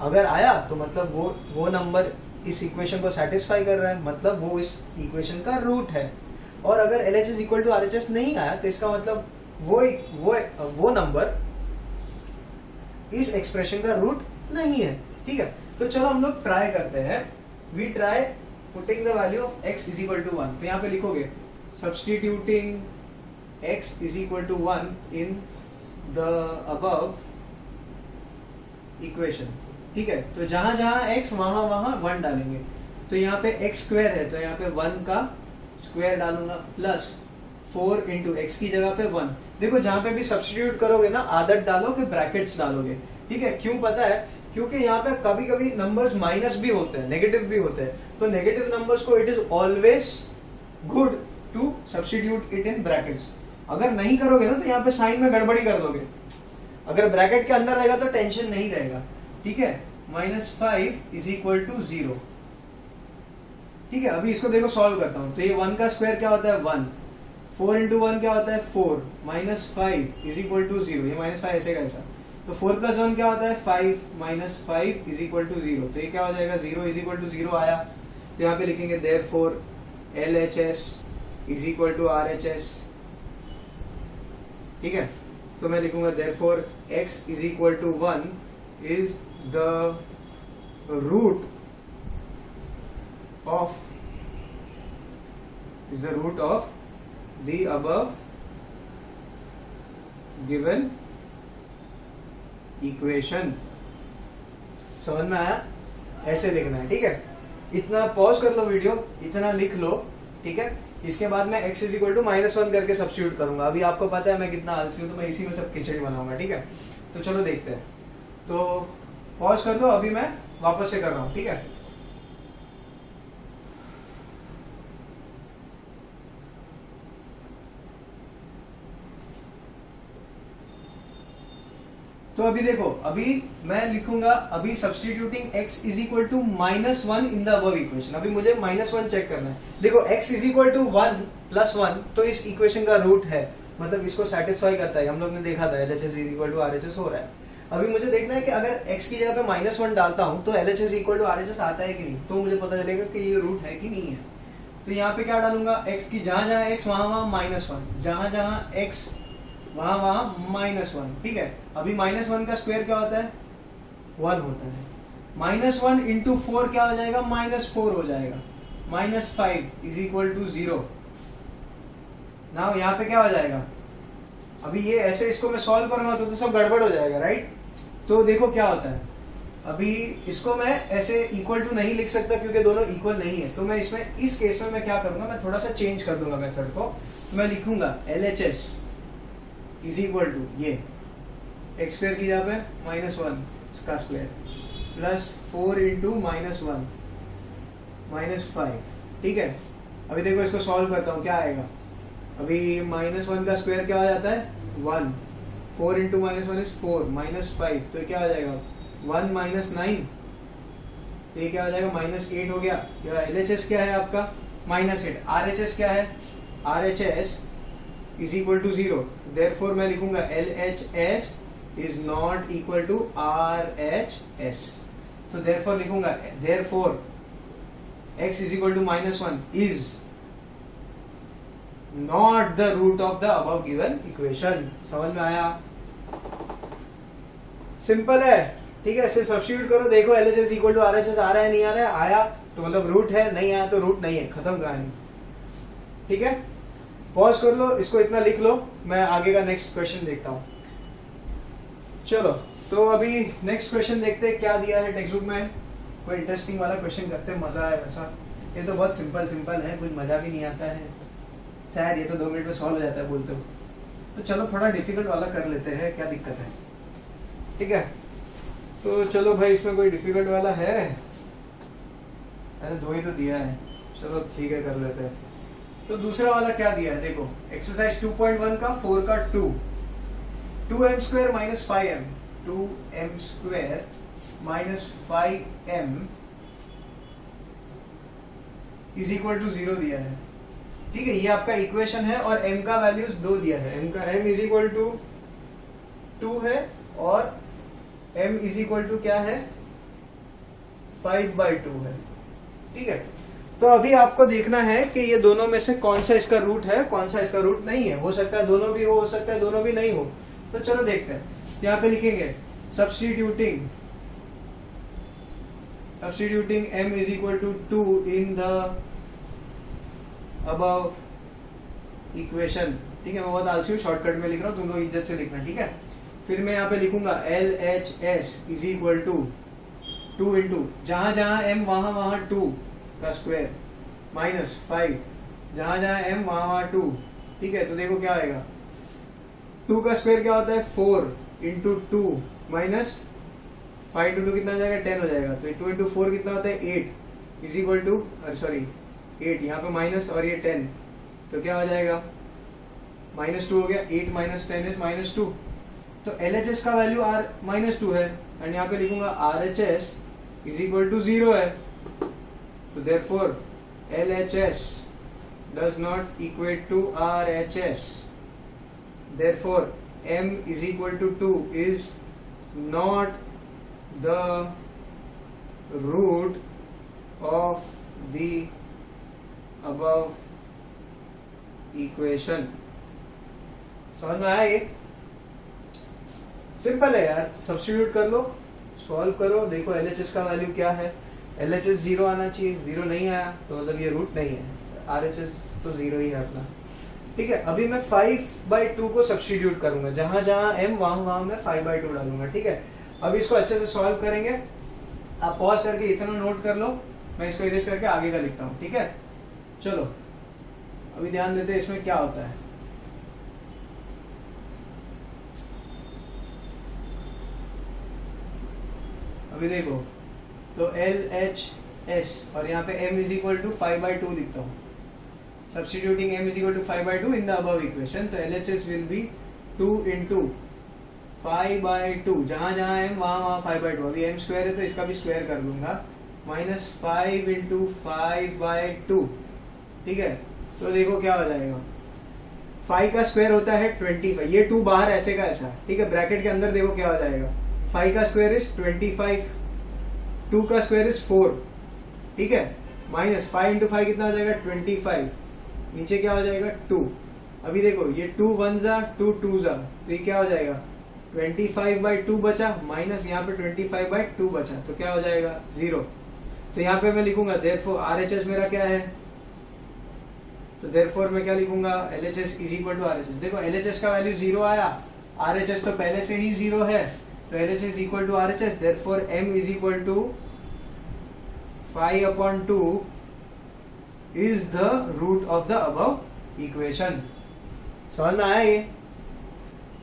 अगर आया तो मतलब वो नंबर इस इक्वेशन को सेटिस्फाई कर रहा है, मतलब वो इस इक्वेशन का रूट है। और अगर LHS इक्वल टू RHS नहीं आया तो इसका मतलब वो नंबर इस एक्सप्रेशन का रूट नहीं है। ठीक है, तो चलो हम लोग ट्राई करते हैं। We try putting the value of x is equal to 1। तो यहाँ पे लिखोगे substituting x is equal to 1 in the above equation। ठीक है, तो जहां जहां x वहां वहां 1 डालेंगे। तो यहाँ पे x स्क्वायर है तो यहाँ पे 1 का स्क्वायर डालूंगा प्लस 4 इंटू एक्स की जगह पे 1। देखो जहां पे भी सब्स्टिट्यूट करोगे ना, आदत डालो कि ब्रैकेट्स डालोगे। ठीक है, क्यों पता है? क्योंकि यहाँ पे कभी कभी नंबर्स माइनस भी होते हैं, नेगेटिव भी होते हैं, तो नेगेटिव नंबर्स को it is always good to substitute it in brackets. अगर नहीं करोगे ना तो यहाँ पे साइन में गड़बड़ी कर दोगे। अगर ब्रैकेट के अंदर रहेगा तो टेंशन नहीं रहेगा। ठीक है, -5 इज इक्वल टू 0। ठीक है, अभी इसको देखो सॉल्व करता हूं। तो ये 1 का स्क्वायर क्या होता है? 1। 4 इंटू 1 क्या होता है? 4। -5 इज इक्वल टू 0। ये -5 ऐसे कैसा? तो 4 + 1 क्या होता है? 5। -5 इज इक्वल टू 0। तो ये क्या हो जाएगा? 0 इज इक्वल टू 0 आया। तो यहाँ पे लिखेंगे therefore LHS is equal to RHS। ठीक है, तो मैं लिखूंगा therefore x is equal to 1 is the root of the above given equation। समझ में आया? ऐसे लिखना है। ठीक है, इतना पॉज कर लो वीडियो, इतना लिख लो। ठीक है, इसके बाद मैं x इज इक्वल टू -1 करके सब्स्टिट्यूट करूंगा। अभी आपको पता है मैं कितना आलसी हूं, तो मैं इसी में सब खिचड़ी बनाऊंगा। ठीक है, तो चलो देखते हैं। तो पॉज कर लो, अभी मैं वापस से कर रहा हूं। ठीक है, तो अभी देखो, अभी मैं लिखूंगा अभी substituting x is equal to -1 in the above equation. अभी मुझे -1 चेक करना है। देखो x इज इक्वल टू 1 + 1 तो इस इक्वेशन का रूट है, मतलब इसको सेटिस्फाई करता है। हम लोग ने देखा था LHS is equal to RHS हो रहा है। अभी मुझे देखना है कि अगर x की जगह पे -1 डालता हूं तो LHS इक्वल टू RHS आता है कि नहीं, तो मुझे पता चलेगा कि ये रूट है कि नहीं है। तो यहाँ पे क्या डालूंगा? x की जहां जहां x वहां वहां -1, जहां जहां x वहां वहां -1। ठीक है, अभी -1 का स्क्वायर क्या होता है? 1 होता है। -1 इंटू 4 क्या हो जाएगा? -4 हो जाएगा। -5 इज इक्वल टू 0। नाउ यहाँ पे क्या हो जाएगा? अभी ये ऐसे इसको मैं सॉल्व करूंगा तो सब गड़बड़ हो जाएगा, राइट? तो देखो क्या होता है। अभी इसको मैं ऐसे इक्वल टू नहीं लिख सकता क्योंकि दोनों इक्वल नहीं है। तो मैं इसमें इस केस में मैं क्या करूंगा, मैं थोड़ा सा चेंज कर दूंगा मेथड को। मैं लिखूंगा LHS इज इक्वल टू ये एक्स स्क्वायर की जगह पे -1 इसका स्क्वायर प्लस 4 इंटू -1 -5। ठीक है, अभी देखो इसको सॉल्व करता हूँ क्या आएगा। अभी -1 का स्क्वायर क्या हो जाता है 1, 4 इंटू -1 इज 4, -5 तो क्या हो जाएगा 1 -9, तो ये क्या हो जाएगा -8 हो गया। LHS क्या है आपका -8। RHS क्या है, RHS is equal to 0, therefore मैं लिखूंगा LHS is not equal to RHS। तो देयरफॉर लिखूंगा therefore x is equal to -1 is not the root of the above given equation. समझ में आया, सिंपल है। ठीक है, सिर्फ सब्स्टिट्यूट करो, देखो LHS इक्वल टू RHS आ रहा है नहीं आ रहा है, आया तो मतलब रूट है, नहीं आया तो रूट नहीं है, खत्म कहानी। ठीक है, पॉज कर लो, इसको इतना लिख लो, मैं आगे का नेक्स्ट क्वेश्चन देखता हूं। चलो तो अभी नेक्स्ट क्वेश्चन देखते हैं क्या दिया है टेक्स्ट बुक में। कोई इंटरेस्टिंग वाला क्वेश्चन करते हैं, मजा आए वैसा। ये तो बहुत सिंपल सिंपल है, कुछ मजा भी नहीं आता है शायद, ये तो 2 मिनट में सॉल्व हो जाता है बोलते हो। तो चलो थोड़ा डिफिकल्ट वाला कर लेते हैं, क्या दिक्कत है। ठीक है, तो चलो भाई इसमें कोई डिफिकल्ट वाला है, मैंने 2 ही तो दिया है, चलो ठीक है कर लेते हैं। तो दूसरा वाला क्या दिया है देखो, एक्सरसाइज 2.1 का 4 का 2m square minus 5m 2m square minus 5m is equal to 0 दिया है। ठीक है, ये आपका इक्वेशन है और m का वैल्यूज 2 दिया है, m इज इक्वल टू 2 है और m इज इक्वल टू क्या है 5/2 है। ठीक है, तो अभी आपको देखना है कि ये दोनों में से कौन सा इसका रूट है, कौन सा इसका रूट नहीं है। हो सकता है दोनों भी हो सकता है दोनों भी नहीं हो। तो चलो देखते हैं, यहाँ पे लिखेंगे substituting m is equal to 2 in the above equation. ठीक है, मैं बहुत आलसी हूँ, शॉर्टकट में लिख रहा हूँ, तुम लोग इज्जत से लिखना। ठीक है, फिर मैं यहाँ पे लिखूंगा LHS is equal to 2 into जहां जहां m वहां 2 का स्क्वायर माइनस 5 जहां जहां m वहां 2। ठीक है, तो देखो क्या आएगा, 2 का स्क्वायर क्या होता है 4 इंटू 2 माइनस 5 इंटू 2 कितना हो जाएगा 10 हो जाएगा। तो 2 इंटू 4 कितना होता है 8 इज इक्वल टू सॉरी 8 यहाँ पे माइनस और ये 10, तो क्या हो जाएगा -2 हो गया। 8 माइनस 10 इज -2, तो LHS का वैल्यू -2 है एंड यहाँ पे लिखूंगा RHS इज इक्वल टू 0 है। तो therefore LHS does not equate to RHS, therefore m is equal to 2 is not the root of the above equation। समझ में आया, ये सिंपल है यार, सब्स्टिट्यूट कर लो, सॉल्व करो, देखो LHS का वैल्यू क्या है। LHS 0 आना चाहिए, 0 नहीं आया तो मतलब ये रूट नहीं है, RHS तो 0 ही है अपना। ठीक है, अभी मैं 5/2 को सब्स्टिट्यूट करूंगा, जहां जहां m वहां मैं 5/2 डालूंगा। ठीक है, अभी इसको अच्छे से सॉल्व करेंगे, आप पॉज करके इतना नोट कर लो, मैं इसको इरेज करके आगे का लिखता हूँ। ठीक है, चलो अभी ध्यान देते हैं इसमें क्या होता है। अभी देखो, तो LHS और यहाँ पे m इज इक्वल टू 5/2 लिखता हूँ, substituting m is equal to 5/2 in the above equation. तो LHS विल बी 2 इंटू 5/2 जहां जहां m वहां 5/2। अभी m स्क्वायर है तो इसका भी स्क्वायर कर दूंगा, माइनस 5 इंटू 5/2। ठीक है, तो देखो क्या हो जाएगा, 5 का स्क्वायर होता है 25, ये 2 बाहर ऐसे का ऐसा। ठीक है, ब्रैकेट के अंदर देखो क्या हो जाएगा, 5 का स्क्वायर इज 25, 2 का स्क्वायर इज 4। ठीक है, माइनस 5 इंटू 5 कितना हो जाएगा 25, नीचे क्या हो जाएगा 2। अभी देखो ये 2 1 जा 2 2 जा, तो ये क्या हो जाएगा 25/2 बचा, माइनस यहाँ पे 25/2 बचा, तो क्या हो जाएगा 0। तो यहाँ पे मैं लिखूंगा देयरफॉर RHS मेरा क्या है, तो देयरफॉर मैं क्या लिखूंगा LHS is equal to RHS। देखो LHS का वैल्यू 0 आया, RHS तो पहले से ही 0 है, तो LHS is equal to RHS, therefore m is equal to 5/2 is the root of the above equation। समझ में आया ये,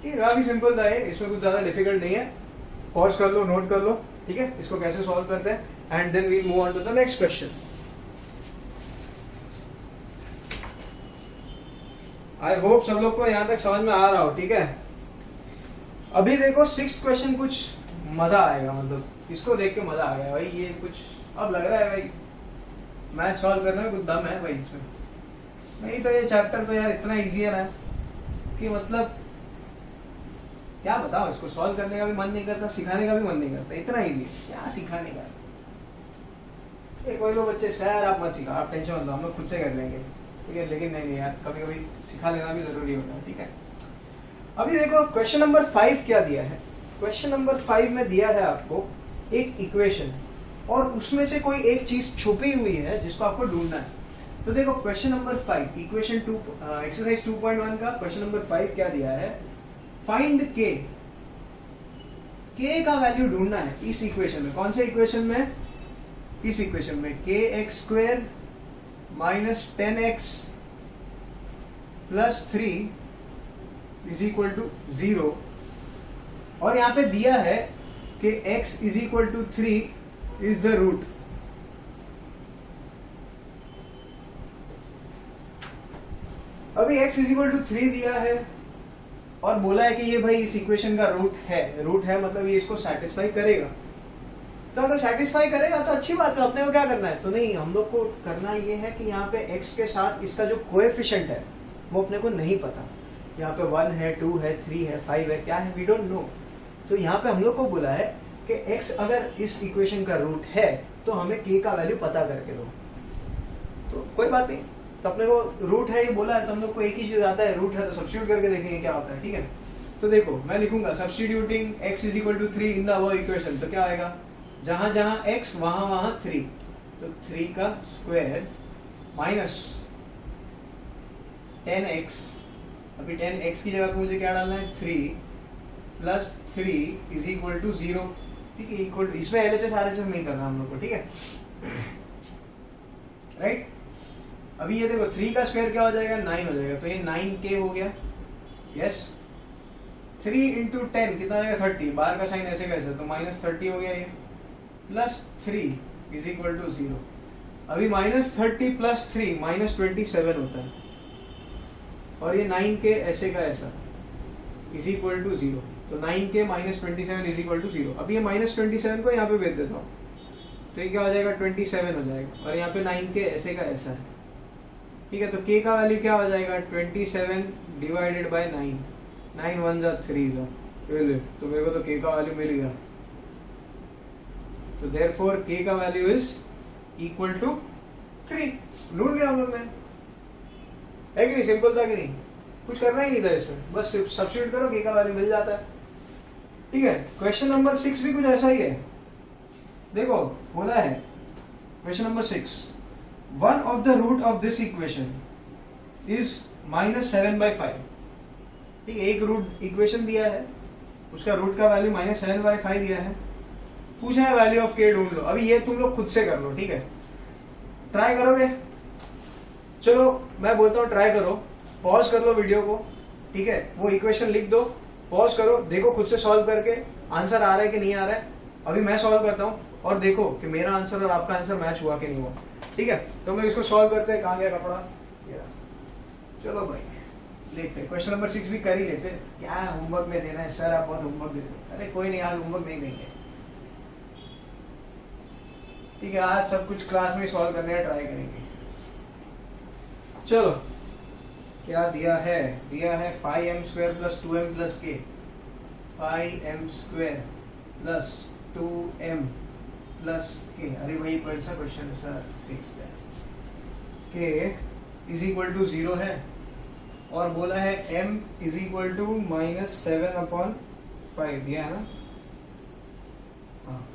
ठीक है, काफी सिंपल था ये, इसमें कुछ ज्यादा डिफिकल्ट नहीं है। पॉज कर लो, नोट कर लो, ठीक है, इसको कैसे सॉल्व करते हैं, and then we move on to the next question. I hope सब लोग को यहां तक समझ में आ रहा हो, ठीक है। अभी देखो 6th क्वेश्चन कुछ मजा आएगा, मतलब इसको देख के मजा आ गया भाई, ये कुछ अब लग रहा है भाई मैथ सॉल्व करने में कुछ दम है भाई इसमें। नहीं तो ये चैप्टर तो यार इतना इजी है ना कि मतलब क्या बताओ, इसको सॉल्व करने का भी मन नहीं करता, सिखाने का भी मन नहीं करता, इतना इजी है, क्या सिखाने का। कोई लोग बच्चे सर आप मत सिखाओ, आप टेंशन मत लो, हम लोग खुद से कर लेंगे, ठीक है, लेकिन नहीं यार, कभी कभी सिखा लेना भी जरूरी होता है, ठीक है। अभी देखो क्वेश्चन नंबर 5 क्या दिया है। क्वेश्चन नंबर 5 में दिया है आपको एक इक्वेशन और उसमें से कोई एक चीज छुपी हुई है जिसको आपको ढूंढना है। तो देखो क्वेश्चन नंबर 5 इक्वेशन 2 एक्सरसाइज 2.1 का क्वेश्चन नंबर 5 क्या दिया है, फाइंड के का वैल्यू ढूंढना है इस इक्वेशन में। कौन से इक्वेशन में, इस इक्वेशन में के x square minus 10x plus 3 is equal to 0, और यहां पे दिया है कि x is equal to 3 is the root. अभी x इज इक्वल टू 3 दिया है और बोला है कि ये भाई इस इक्वेशन का रूट है मतलब ये इसको सेटिस्फाई करेगा। तो अगर सेटिस्फाई करेगा तो अच्छी बात है, अपने को क्या करना है, तो नहीं, हम लोग को करना ये है कि यहाँ पे x के साथ इसका जो कोएफिशिएंट है वो अपने को नहीं पता। यहाँ पे 1 है, 2 है, 3 है, 5 है, क्या है, वी डोंट नो। तो यहाँ पे हम लोग को बोला है कि x अगर इस इक्वेशन का रूट है तो हमें k का वैल्यू पता करके दो। तो कोई बात नहीं, तो अपने को रूट है ये बोला है तो हम लोग को एक ही चीज आता है, रूट है, तो सब्स्टिट्यूट करके देखेंगे क्या होता है, ठीक है। तो देखो मैं लिखूंगा substituting x is equal to 3 in the above equation, तो क्या आएगा, जहां जहां x वहां 3, तो 3 का स्क्वायर माइनस 10x, अभी 10x की जगह पे मुझे क्या डालना है, 3 प्लस 3 इज इक्वल टू 0, ठीक है, इक्वल टू, इसमें LHS RHS नहीं करना हम लोग को, ठीक है, राइट। अभी ये देखो 3 का स्क्वायर क्या हो जाएगा, 9 हो जाएगा, तो ये 9k हो गया, यस। 3 इंटू 10 कितना आएगा, 30, बाहर का साइन ऐसे कैसे, तो माइनस 30 हो गया ये, प्लस 3 इज इक्वल टू 0। अभी माइनस 30 प्लस 3 माइनस 27 होता है, और ये 9k ऐसे का ऐसा इज इक्वल टू 0, तो 9k minus 27 is equal to 0। अब ये माइनस 27 को यहाँ पे भेज देता हूँ, तो ये क्या हो जाएगा, 27 हो जाएगा, और यहाँ पे 9k ऐसे का ऐसा है, ठीक है। तो k का वैल्यू क्या हो जाएगा, 27 डिवाइडेड बाय 9, 9 1 जा 3 जा, तो मेरे को तो k का वैल्यू मिल गया। तो देयरफॉर k का वैल्यू इज इक्वल टू 3, ढूंढ लिया हम लोग ने, है कि नहीं, सिंपल था कि नहीं, कुछ करना ही नहीं था इसमें, बस सब्स्टिट्यूट करो, k का वैल्यू मिल जाता है, ठीक है। क्वेश्चन नंबर 6 भी कुछ ऐसा ही है। देखो बोला है question number 6, one of the root of this equation is -7/5, ठीक है, एक रूट इक्वेशन दिया है, उसका रूट का वैल्यू -7/5 दिया है, पूछा है वैल्यू ऑफ k ढूंढ लो। अभी ये तुम लोग खुद से कर लो, ठीक है, ट्राई करोगे, चलो मैं बोलता हूँ ट्राई करो, पॉज कर लो वीडियो को, ठीक है, वो इक्वेशन लिख दो, पॉज करो, देखो खुद से सॉल्व करके आंसर आ रहा है कि नहीं आ रहा है। अभी मैं सॉल्व करता हूँ और देखो कि मेरा आंसर और आपका आंसर मैच हुआ कि नहीं हुआ, ठीक है। तो हम इसको सॉल्व करते हैं, कहाँ गया कपड़ा, चलो भाई देखते हैं, क्वेश्चन नंबर 6 भी कर ही लेते। क्या होमवर्क में देना है सर, आप बहुत होमवर्क देते हैं, अरे कोई नहीं, आज होमवर्क नहीं देंगे, ठीक है, आज सब कुछ क्लास में सॉल्व करने का ट्राई करेंगे। चलो क्या दिया है, दिया है 5m² plus 2m plus k, 5m² plus 2m plus k, अरे वही कौन सा क्वेश्चन है सर, 6 है, k इज इक्वल टू 0 है और बोला है m इज इक्वल टू -7/5 दिया है ना, हाँ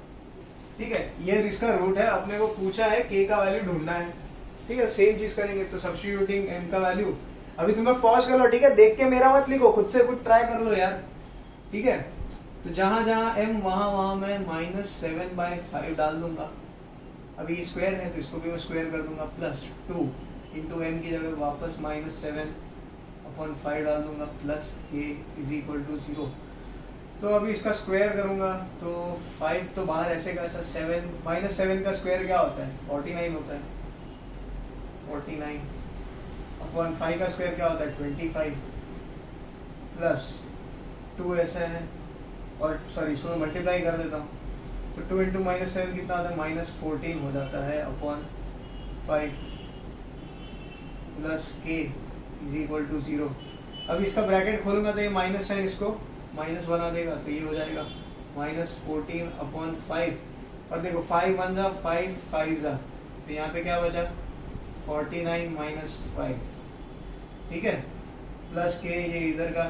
ठीक है, ये इसका रूट है, अपने को पूछा है k का वैल्यू ढूंढना है, ठीक है, सेम चीज करेंगे। तो सब्स्टिट्यूटिंग m का वैल्यू, अभी तुम लोग पॉज कर लो, ठीक है, देख के मेरा मत लिखो, खुद से कुछ ट्राई कर लो यार, ठीक है। तो जहां जहां m वहां मैं -7/5 डाल दूंगा, अभी स्क्वायर है तो इसको भी मैं स्क्वायर कर दूंगा, प्लस 2 इंटू m की जगह वापस -7, अपॉन 5 डाल दूंगा plus k is equal to 0। तो अभी इसका स्क्वायर करूंगा तो 5 तो बाहर ऐसे का ऐसा 7 माइनस 7 का स्क्वायर क्या होता है 49 होता है 49 अपॉन 5 का स्क्वायर क्या होता है 25 प्लस 2 ऐसा है और सॉरी इसको मल्टीप्लाई कर देता हूँ तो 2 इंटू माइनस 7 कितना आता है -14 हो जाता है upon 5 plus k is equal to 0। अब इसका ब्रैकेट खोलूंगा तो ये माइनस साइन इसको माइनस बना देगा तो ये हो जाएगा -14 अपॉन 5 और देखो 5 1 जा 5 5 जा तो यहाँ पे क्या बचा 49 माइनस 5 ठीक है प्लस k ये इधर का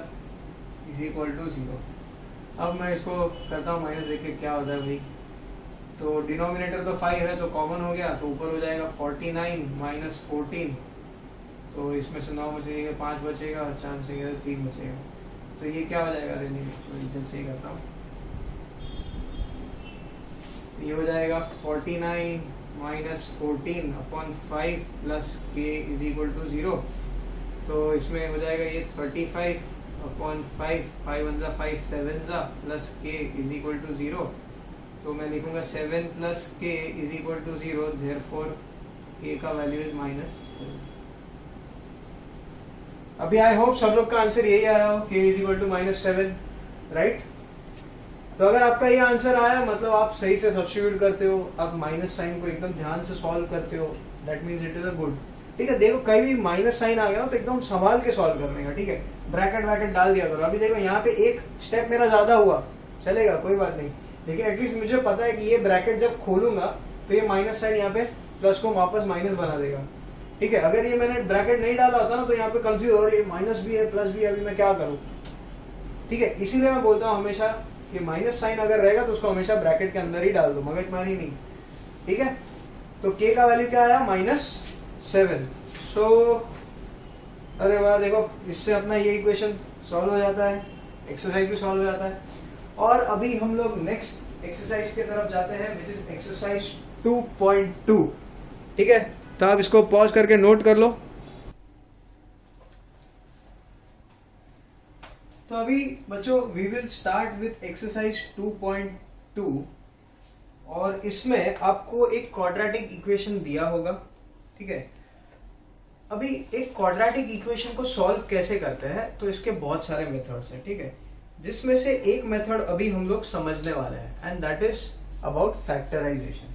इज इक्वल टू 0। अब मैं इसको करता हूँ माइनस देखिए क्या होता है भाई तो डिनोमिनेटर तो 5 है तो कॉमन हो गया तो ऊपर हो जाएगा 49 माइनस 14 तो इसमें से 9 बचेगा 5 बचेगा और 4 बचेगा 3 बचेगा तो ये क्या हो जाएगा जल्द से ही करता हूँ तो ये हो जाएगा 49 minus 14 upon 5 plus k is equal to 0। तो इसमें हो जाएगा ये 35 upon 5 5 1 5 7 plus k is equal to 0। तो मैं लिखूंगा 7 plus k is equal to 0 therefore k का वैल्यू इज -7। अभी आई होप सब लोग का आंसर यही आया हो k is equal to -7 right. तो अगर आपका ये आंसर आया मतलब आप सही से सब्स्टिट्यूट करते हो आप माइनस साइन को एकदम ध्यान से सॉल्व करते हो that means it is a good. ठीक है देखो कहीं भी माइनस साइन आ गया तो एकदम संभाल के सॉल्व करने का ठीक है ब्रैकेट वैकेट डाल दिया करो। अभी देखो यहाँ पे एक स्टेप मेरा ज्यादा हुआ चलेगा कोई बात नहीं लेकिन एटलीस्ट मुझे पता है कि ये ब्रैकेट जब खोलूंगा तो ये माइनस साइन यहाँ पे प्लस को वापस माइनस बना देगा ठीक है। अगर ये मैंने ब्रैकेट नहीं डाला होता ना तो यहाँ पे कंफ्यूज हो रही है माइनस भी है प्लस भी है अभी मैं क्या करूँ ठीक है। इसीलिए मैं बोलता हूँ हमेशा कि माइनस साइन अगर रहेगा तो उसको हमेशा ब्रैकेट के अंदर ही डाल दो मगजमारी नहीं ठीक है। तो k का वैल्यू क्या आया -7। सो अरे वाह देखो इससे अपना ये इक्वेशन सॉल्व हो जाता है एक्सरसाइज भी सॉल्व हो जाता है। और अभी हम लोग नेक्स्ट एक्सरसाइज की तरफ जाते हैं विच इज एक्सरसाइज 2.2 ठीक है। तो आप इसको पॉज करके नोट कर लो। तो अभी बच्चों we will start with exercise 2.2 और इसमें आपको एक क्वाड्रेटिक इक्वेशन दिया होगा ठीक है। अभी एक क्वाड्रेटिक इक्वेशन को सॉल्व कैसे करते हैं तो इसके बहुत सारे मेथड्स हैं ठीक है जिसमें से एक मेथड अभी हम लोग समझने वाले हैं and that is about factorisation.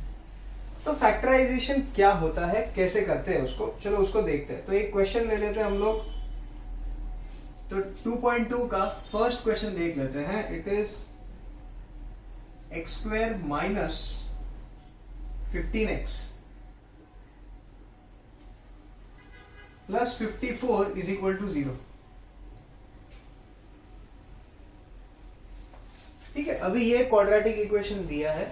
तो फैक्टराइजेशन क्या होता है कैसे करते हैं उसको चलो उसको देखते हैं। तो एक क्वेश्चन ले लेते हैं हम लोग तो 2.2 का फर्स्ट क्वेश्चन देख लेते हैं। It is x² minus 15x plus 54 is equal to 0 ठीक है। अभी ये क्वाड्रेटिक इक्वेशन दिया है